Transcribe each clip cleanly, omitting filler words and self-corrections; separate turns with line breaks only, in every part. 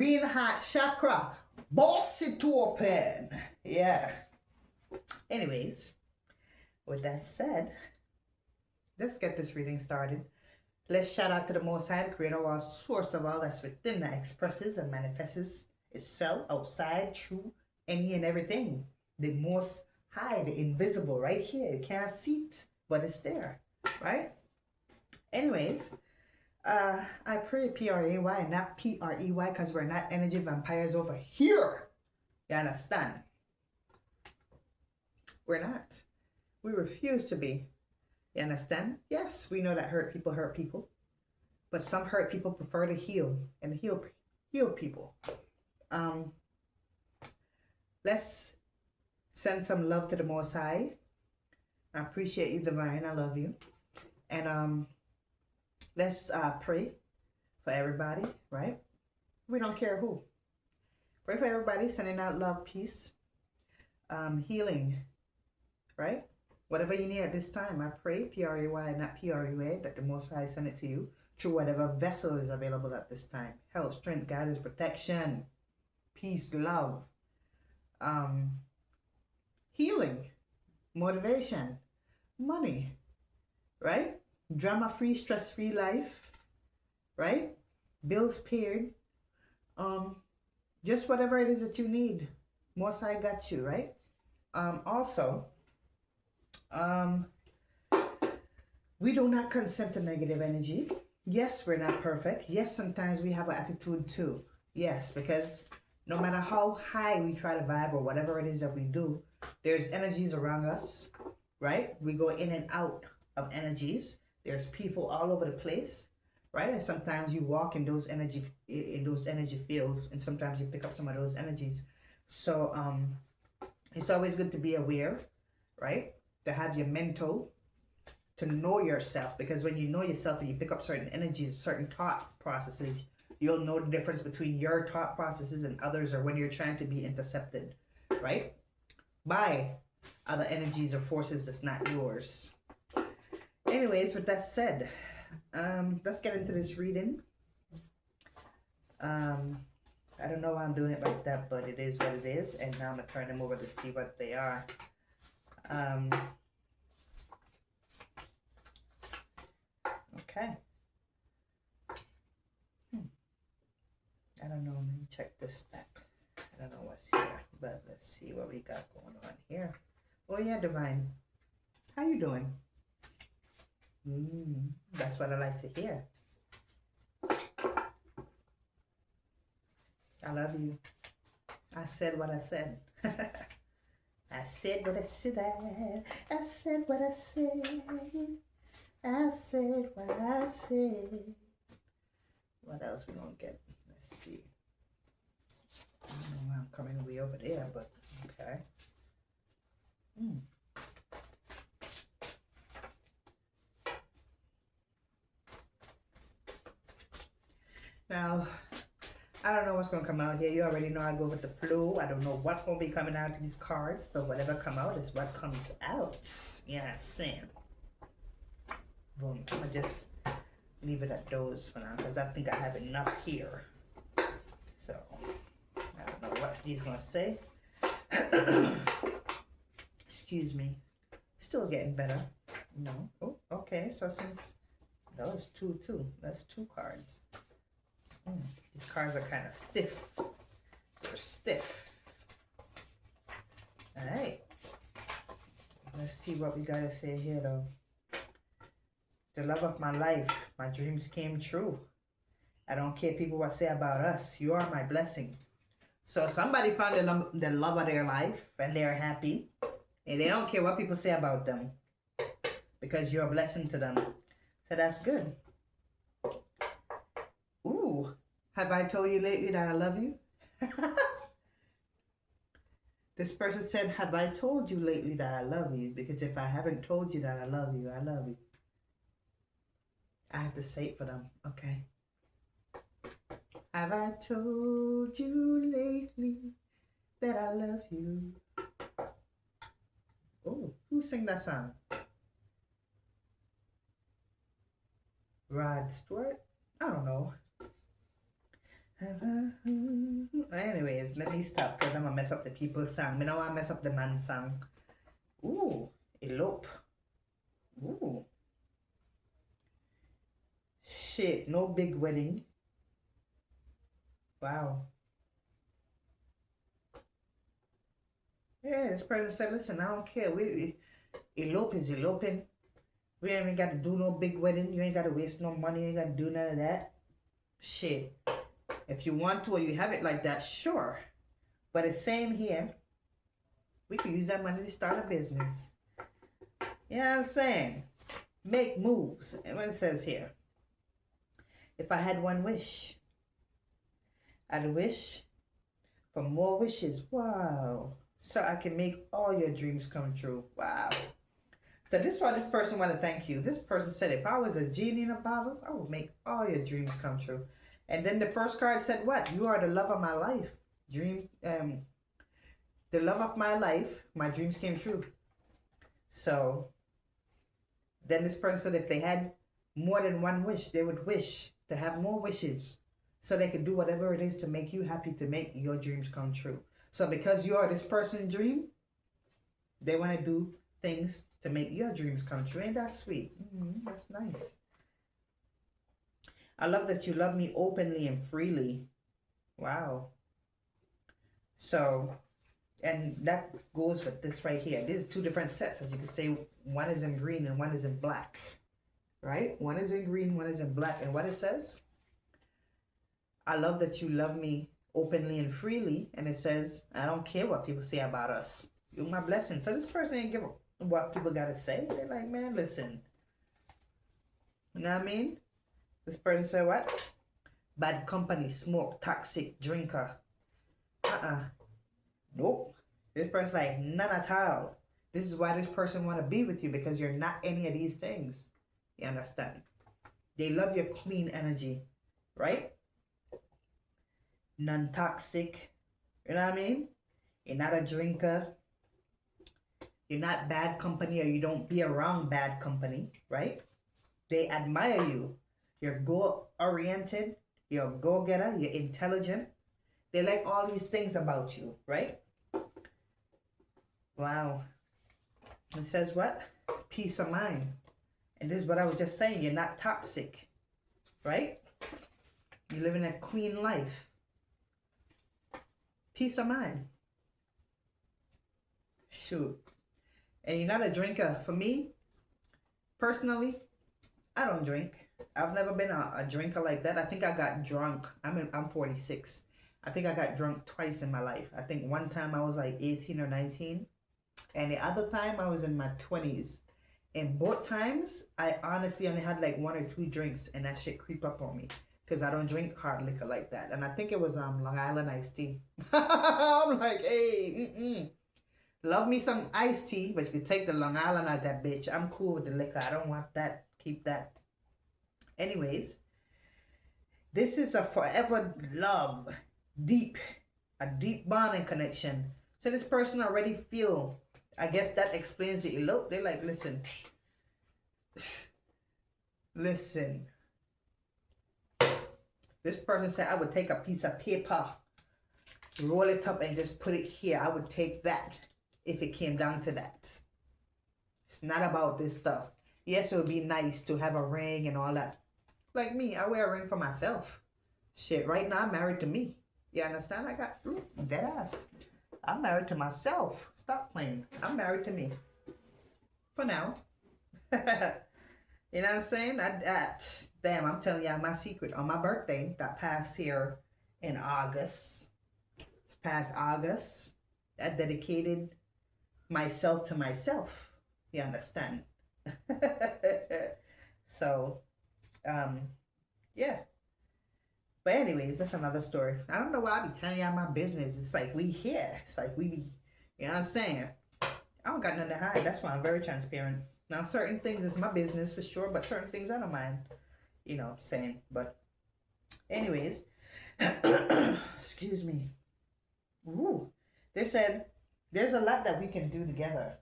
Green heart chakra. Boss it open. Yeah. Anyways, with that said, let's get this reading started. Let's shout out to the Most High, the creator of all, source of all that's within, that expresses and manifests itself outside, through any and everything. The Most High, the invisible, right here. You can't see it, but it's there, right? Anyways, I pray P-R-A-Y, not P-R-E-Y, because we're not energy vampires over here. You understand? We're not. We refuse to be. You understand? Yes, we know that hurt people. But some hurt people prefer to heal and heal people. Let's send some love to the Most High. I appreciate you, Divine. I love you. And let's pray for everybody, right? We don't care who. Pray for everybody, sending out love, peace, healing, right? Whatever you need at this time, I pray, P-R-A-Y, not P-R-U-A, that the Most High send it to you through whatever vessel is available at this time. Health, strength, guidance, protection, peace, love, healing, motivation, money, right? Drama-free, stress-free life, right? Bills paid, just whatever it is that you need. Most High got you, right? Also, we do not consent to negative energy. Yes, we're not perfect. Yes, sometimes we have an attitude too. Yes, because no matter how high we try to vibe or whatever it is that we do, there's energies around us, right? We go in and out of energies. There's people all over the place, right? And sometimes you walk in those energy fields, and sometimes you pick up some of those energies. So it's always good to be aware, right? To have your mental, to know yourself, because when you know yourself and you pick up certain energies, certain thought processes, you'll know the difference between your thought processes and others, or when you're trying to be intercepted, right? By other energies or forces that's not yours. Anyways, with that said, let's get into this reading. I don't know why I'm doing it like that, but it is what it is. And now I'm going to turn them over to see what they are. Okay. I don't know. Let me check this deck. I don't know what's here, but let's see what we got going on here. Oh yeah, Divine. How you doing? That's what I like to hear. I love you. I said what I said. I said what I said. I said what I said. I said what I said. What else we gonna get? Let's see. I don't know why I'm coming way over there, but okay. Now, I don't know what's going to come out here. You already know I go with the flow. I don't know what's going to be coming out of these cards, but whatever come out is what comes out. Yeah, Sam. Boom. I'm going to just leave it at those for now, because I think I have enough here. So, I don't know what he's going to say. Excuse me. Still getting better. No. Oh, okay. So since that was two. That's 2 cards. These cards are kind of stiff. They're stiff. Alright. Let's see what we gotta say here though. The love of my life. My dreams came true. I don't care people what say about us. You are my blessing. So somebody found the love of their life and they're happy. And they don't care what people say about them. Because you're a blessing to them. So that's good. Ooh. Have I told you lately that I love you? This person said, have I told you lately that I love you? Because if I haven't told you that I love you, I love you. I have to say it for them. Okay. Have I told you lately that I love you? Oh, who sang that song? Rod Stewart? I don't know. Anyways, let me stop because I'm gonna mess up the people's song. I know I mess up the man's song. Ooh, elope. Ooh. Shit, no big wedding. Wow. Yeah, this person said, listen, I don't care. We elope is eloping. We ain't got to do no big wedding. You ain't got to waste no money. You ain't got to do none of that. Shit. If you want to or you have it like that, sure. But it's saying here, we can use that money to start a business. You know what I'm saying? Make moves. And what it says here, if I had one wish, I'd wish for more wishes. Wow. So I can make all your dreams come true. Wow. So this is why this person want to thank you. This person said, if I was a genie in a bottle, I would make all your dreams come true. And then the first card said what? You are the love of my life. The love of my life, my dreams came true. So then this person said if they had more than one wish, they would wish to have more wishes so they could do whatever it is to make you happy, to make your dreams come true. So because you are this person's dream, they want to do things to make your dreams come true. Ain't that sweet? That's nice. I love that you love me openly and freely. Wow. So, and that goes with this right here. These two different sets, as you can say. One is in green and one is in black. Right? One is in green, one is in black. And what it says? I love that you love me openly and freely. And it says, I don't care what people say about us. You're my blessing. So this person ain't give a what people gotta say. They're like, man, listen. You know what I mean? This person said what? Bad company, smoke, toxic, drinker. Nope. This person's like, none at all. This is why this person want to be with you, because you're not any of these things. You understand? They love your clean energy, right? Non-toxic. You know what I mean? You're not a drinker. You're not bad company, or you don't be around bad company, right? They admire you. You're goal-oriented. You're a go-getter. You're intelligent. They like all these things about you, right? Wow. It says what? Peace of mind. And this is what I was just saying. You're not toxic, right? You're living a clean life. Peace of mind. Shoot. And you're not a drinker. For me, personally, I don't drink. I've never been a drinker like that. I think I got drunk. I'm 46. I think I got drunk twice in my life. I think one time I was like 18 or 19. And the other time I was in my 20s. And both times, I honestly only had like 1 or 2 drinks, and that shit creep up on me. Because I don't drink hard liquor like that. And I think it was Long Island iced tea. I'm like, hey, love me some iced tea, but you can take the Long Island out of that bitch. I'm cool with the liquor. I don't want that. Keep that. Anyways, this is a forever love. Deep. A deep bonding connection. So this person already feel, I guess that explains the elope. They're like, listen. Listen. This person said, I would take a piece of paper, roll it up, and just put it here. I would take that if it came down to that. It's not about this stuff. Yes, it would be nice to have a ring and all that. Like me, I wear a ring for myself. Shit, right now I'm married to me. You understand? I got dead ass. I'm married to myself. Stop playing. I'm married to me. For now. You know what I'm saying? Damn, I'm telling y'all my secret. On my birthday, that passed here in August. It's past August. I dedicated myself to myself. You understand? So, yeah. But anyways, that's another story. I don't know why I be telling y'all my business. It's like we here. It's like we be, you know what I'm saying? I don't got nothing to hide. That's why I'm very transparent. Now, certain things is my business for sure, but certain things I don't mind, you know, saying. But anyways, excuse me. Ooh, they said there's a lot that we can do together,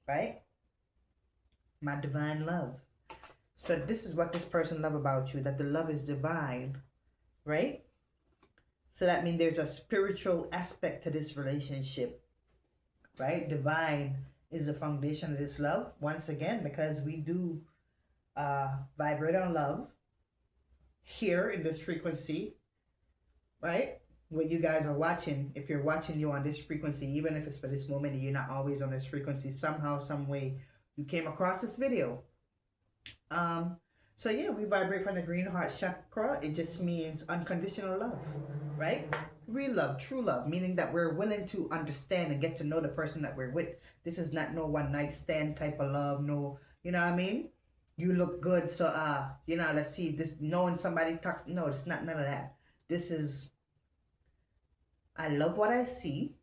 right? My divine love. So this is what this person love about you, that the love is divine, right? So that means there's a spiritual aspect to this relationship, right? Divine is the foundation of this love. Once again, because we do vibrate on love here in this frequency, right? When you guys are watching, if you're watching you on this frequency, even if it's for this moment and you're not always on this frequency, somehow, some way, you came across this video. So yeah, we vibrate from the green heart chakra. It just means unconditional love, right? Real love, true love, meaning that we're willing to understand and get to know the person that we're with. This is not no one night stand type of love. No, you know what I mean? You look good, so let's see this. Knowing somebody talks. No, it's not none of that. This is, I love what I see,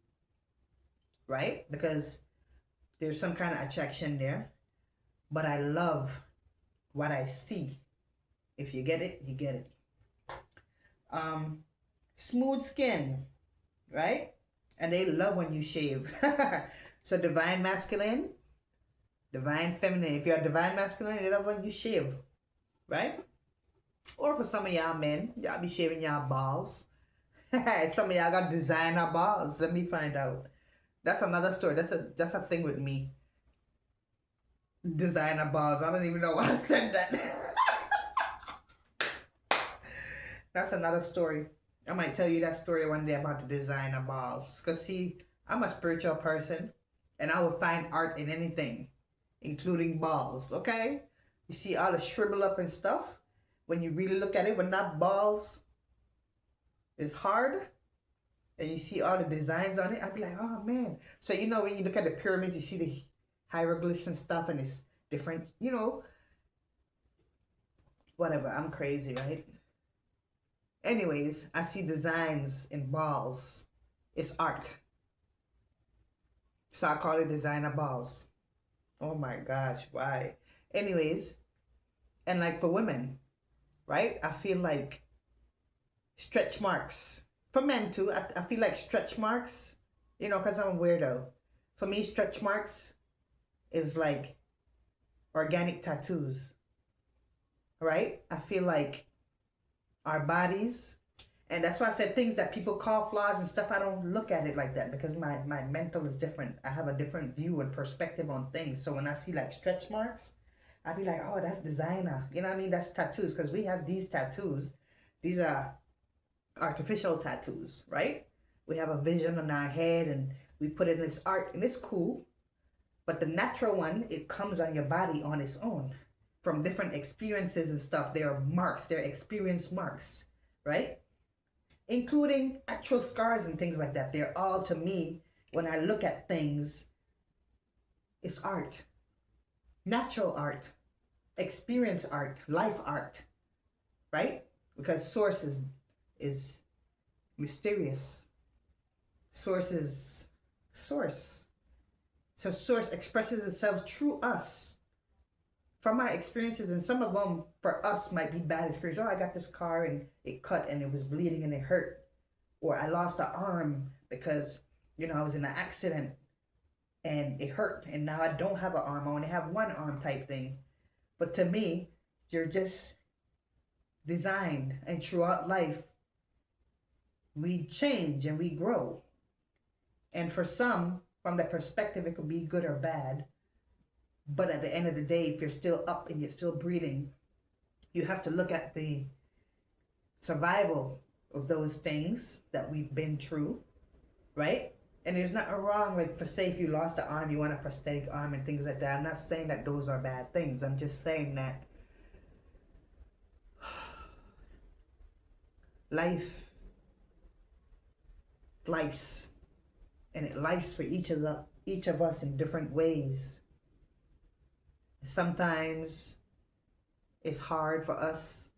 right? Because there's some kind of attraction there, but I love what I see. If you get it, you get it. Smooth skin, right? And they love when you shave. So divine masculine, divine feminine. If you're a divine masculine, they love when you shave, right? Or for some of y'all men, y'all be shaving y'all balls. Some of y'all got designer balls. Let me find out. That's another story. That's a thing with me. Designer balls. I don't even know why I said that. That's another story. I might tell you that story one day about the designer balls. Because see, I'm a spiritual person and I will find art in anything, including balls, okay? You see all the shrivel up and stuff? When you really look at it, when that balls is hard and you see all the designs on it, I'd be like, oh man. So you know when you look at the pyramids, you see the hieroglyphs and stuff and it's different, whatever. I'm crazy, right? Anyways, I see designs in balls. It's art. So I call it designer balls. Oh my gosh, why? Anyways, and like for women, right? I feel like stretch marks. For men too, I feel like stretch marks, because I'm a weirdo. For me, stretch marks is like organic tattoos, right? I feel like our bodies, and that's why I said things that people call flaws and stuff, I don't look at it like that because my mental is different. I have a different view and perspective on things. So when I see like stretch marks, I'd be like, oh, that's designer. You know what I mean? That's tattoos, because we have these tattoos. These are artificial tattoos, right? We have a vision on our head and we put it in this art and it's cool. But the natural one, it comes on your body on its own from different experiences and stuff. They are marks, they're experience marks, right? Including actual scars and things like that. They're all, to me, when I look at things, it's art. Natural art, experience art, life art, right? Because source is mysterious. Source is source. So source expresses itself through us from our experiences, and some of them for us might be bad experiences. Oh, I got this car and it cut and it was bleeding and it hurt. Or I lost an arm because, I was in an accident and it hurt and now I don't have an arm. I only have one arm type thing. But to me, you're just designed, and throughout life, we change and we grow. And for some, from that perspective, it could be good or bad. But at the end of the day, if you're still up and you're still breathing, you have to look at the survival of those things that we've been through, right? And there's nothing wrong, like for say if you lost an arm, you want a prosthetic arm and things like that. I'm not saying that those are bad things. I'm just saying that life lifes, and it lifes for each of us in different ways. Sometimes it's hard for us,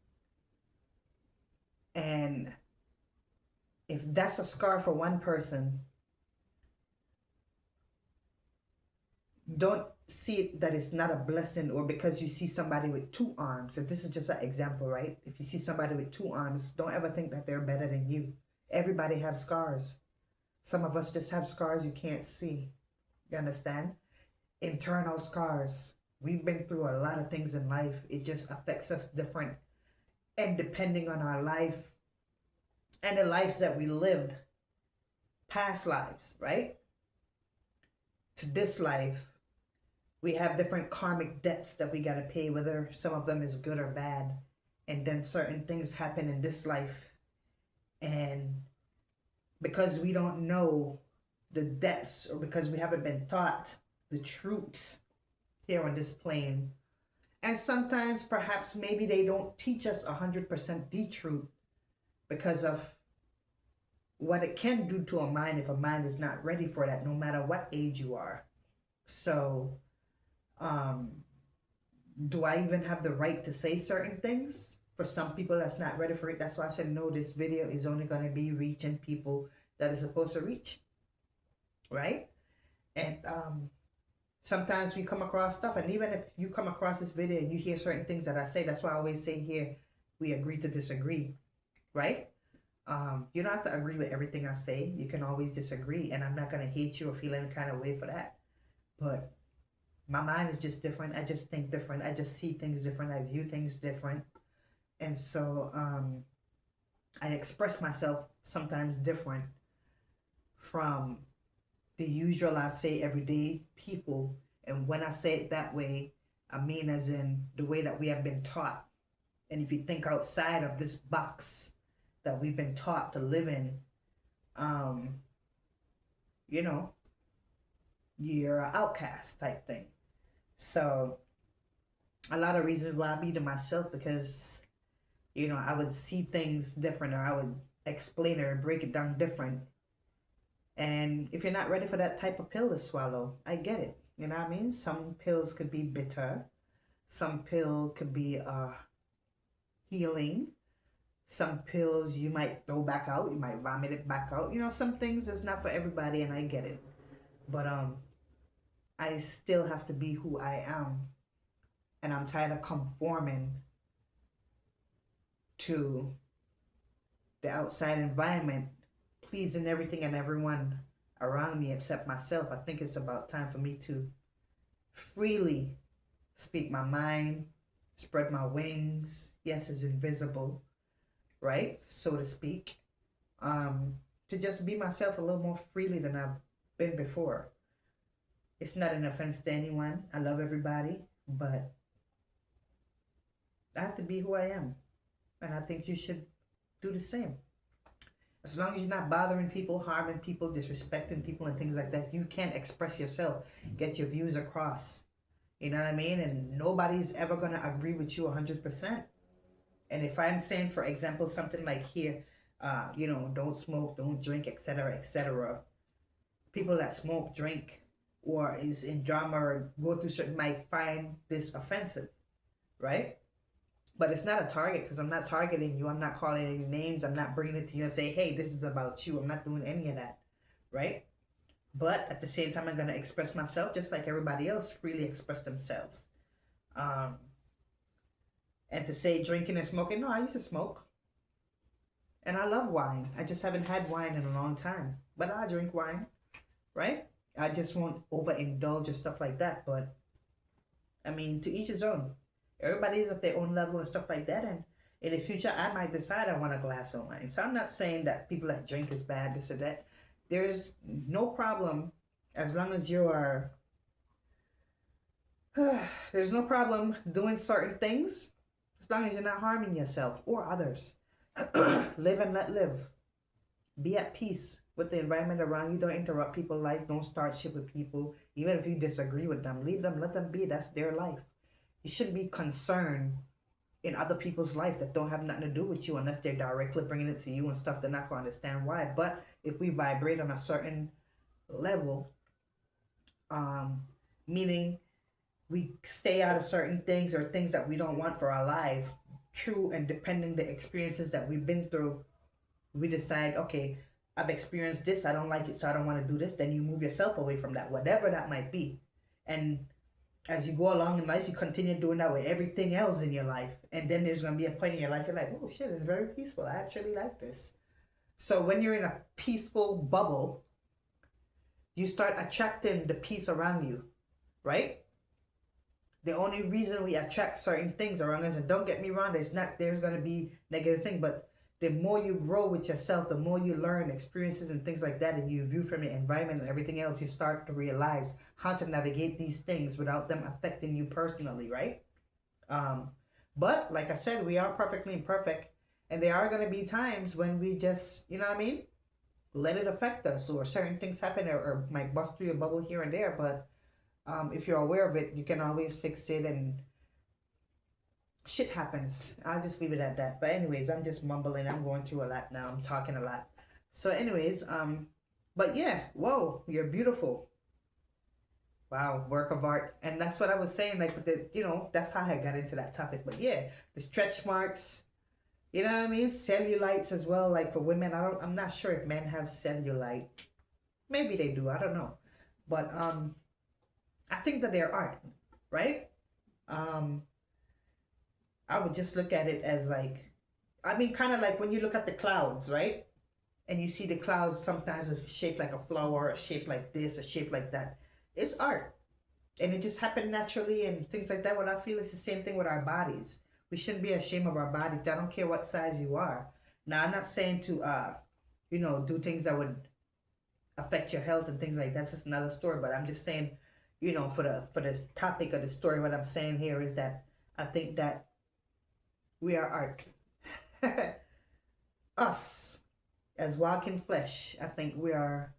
and if that's a scar for one person, don't see it that it's not a blessing, or because you see somebody with two arms. And this is just an example, right? If you see somebody with two arms, don't ever think that they're better than you. Everybody has scars. Some of us just have scars you can't see. You understand? Internal scars. We've been through a lot of things in life. It just affects us different. And depending on our life and the lives that we lived, past lives, right? To this life, we have different karmic debts that we got to pay, whether some of them is good or bad. And then certain things happen in this life. And because we don't know the depths, or because we haven't been taught the truth here on this plane, and sometimes perhaps maybe they don't teach us 100% the truth because of what it can do to a mind if a mind is not ready for that, no matter what age you are. So, do I even have the right to say certain things? For some people that's not ready for it. That's why I said no, this video is only going to be reaching people that is supposed to reach, right? And sometimes we come across stuff, and even if you come across this video and you hear certain things that I say, that's why I always say here, we agree to disagree, right? You don't have to agree with everything I say. You can always disagree, and I'm not going to hate you or feel any kind of way for that. But my mind is just different. I just think different. I just see things different. I view things different. And so I express myself sometimes different from the usual, I say, everyday people. And when I say it that way, I mean as in the way that we have been taught. And if you think outside of this box that we've been taught to live in, you know, you're an outcast type thing. So a lot of reasons why I be to myself, because, you know, I would see things different, or I would explain it or break it down different. And if you're not ready for that type of pill to swallow, I get it. You know what I mean? Some pills could be bitter. Some pill could be healing. Some pills you might throw back out. You might vomit it back out. You know, some things is not for everybody, and I get it. But I still have to be who I am. And I'm tired of conforming to the outside environment, pleasing everything and everyone around me except myself. I think it's about time for me to freely speak my mind, spread my wings. Yes, it's invisible, right? So to speak. To just be myself a little more freely than I've been before. It's not an offense to anyone. I love everybody, but I have to be who I am. And I think you should do the same. As long as you're not bothering people, harming people, disrespecting people and things like that, you can express yourself, get your views across. You know what I mean? And nobody's ever going to agree with you 100%. And if I'm saying, for example, something like here, you know, don't smoke, don't drink, etc., etc., people that smoke, drink, or is in drama or go through certain might find this offensive, right? But it's not a target, because I'm not targeting you. I'm not calling any names. I'm not bringing it to you and say, hey, this is about you. I'm not doing any of that, right? But at the same time, I'm going to express myself just like everybody else freely express themselves. And to say drinking and smoking, no, I used to smoke. And I love wine. I just haven't had wine in a long time. But I drink wine, right? I just won't overindulge or stuff like that. But, I mean, to each his own. Everybody's at their own level and stuff like that. And in the future, I might decide I want a glass of wine. So I'm not saying that people that drink is bad, this or that. There's no problem as long as you are... there's no problem doing certain things as long as you're not harming yourself or others. Live and let live. Be at peace with the environment around you. Don't interrupt people's life. Don't start shit with people. Even if you disagree with them, leave them, let them be. That's their life. You shouldn't be concerned in other people's life that don't have nothing to do with you unless they're directly bringing it to you and stuff. They're not going to understand why. But if we vibrate on a certain level, meaning we stay out of certain things or things that we don't want for our life, true, and depending the experiences that we've been through, we decide, okay, I've experienced this, I don't like it, so I don't want to do this. Then you move yourself away from that, whatever that might be. And as you go along in life, you continue doing that with everything else in your life. And then there's going to be a point in your life you're like, oh shit, it's very peaceful. I actually like this. So when you're in a peaceful bubble, you start attracting the peace around you, right? The only reason we attract certain things around us, and don't get me wrong, there's going to be negative thing, but the more you grow with yourself, the more you learn experiences and things like that, and you view from your environment and everything else, you start to realize how to navigate these things without them affecting you personally, right? Um, but like I said, we are perfectly imperfect, and there are going to be times when we just, you know what I mean, let it affect us, or certain things happen, or might bust through your bubble here and there. But if you're aware of it, you can always fix it, and shit happens. I'll just leave it at that. But anyways, I'm just mumbling. I'm going through a lot now. I'm talking a lot. So anyways, but yeah, whoa, you're beautiful. Wow, work of art. And that's what I was saying, like with the, that's how I got into that topic. But yeah, the stretch marks, you know what I mean? Cellulites as well, like for women. I'm not sure if men have cellulite. Maybe they do, I don't know. But I think that they're art, right? Um I would just look at it as like, I mean, kind of like when you look at the clouds, right? And you see the clouds sometimes are shaped like a flower, or shaped like this, or shaped like that. It's art. And it just happened naturally and things like that. What I feel is the same thing with our bodies. We shouldn't be ashamed of our bodies. I don't care what size you are. Now, I'm not saying to, do things that would affect your health and things like that. That's just another story. But I'm just saying, for the topic of the story, what I'm saying here is that I think that we are art. Us, as walking flesh, I think we're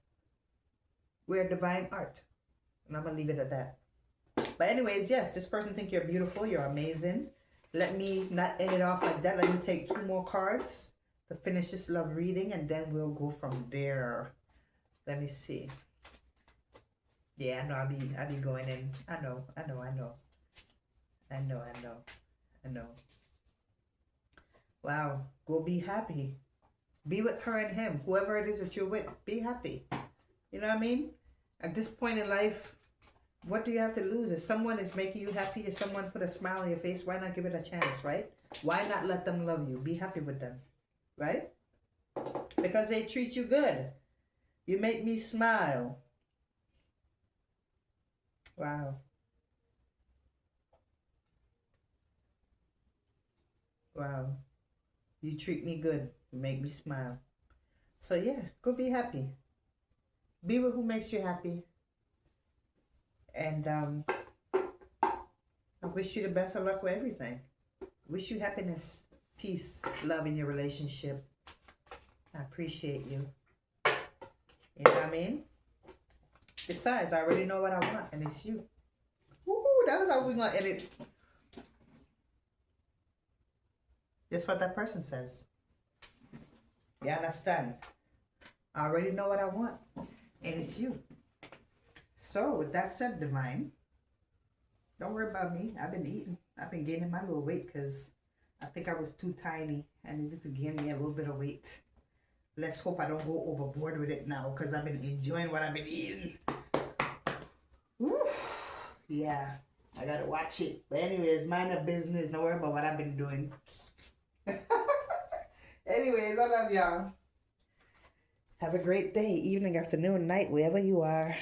divine art. And I'm gonna leave it at that. But anyways, yes, this person think you're beautiful, you're amazing. Let me not end it off like that. Let me take two more cards to finish this love reading, and then we'll go from there. Let me see. Yeah, I know I'll be going in. I know. Wow. Go be happy. Be with her and him. Whoever it is that you're with, be happy. You know what I mean? At this point in life, what do you have to lose? If someone is making you happy, if someone put a smile on your face, why not give it a chance, right? Why not let them love you? Be happy with them, right? Because they treat you good. You make me smile. Wow. Wow. You treat me good. You make me smile. So yeah, go be happy. Be with who makes you happy. And I wish you the best of luck with everything. Wish you happiness, peace, love in your relationship. I appreciate you. You know what I mean? Besides, I already know what I want, and it's you. Woo, that's how we're gonna edit. That's what that person says. You understand? I already know what I want, and it's you. So, with that said, Divine, don't worry about me. I've been eating. I've been gaining my little weight because I think I was too tiny. I needed to gain me a little bit of weight. Let's hope I don't go overboard with it now because I've been enjoying what I've been eating. Woo. Yeah, I gotta watch it. But anyways, mind the business. Don't worry about what I've been doing. Anyways, I love y'all. Have a great day, evening, afternoon, night, wherever you are.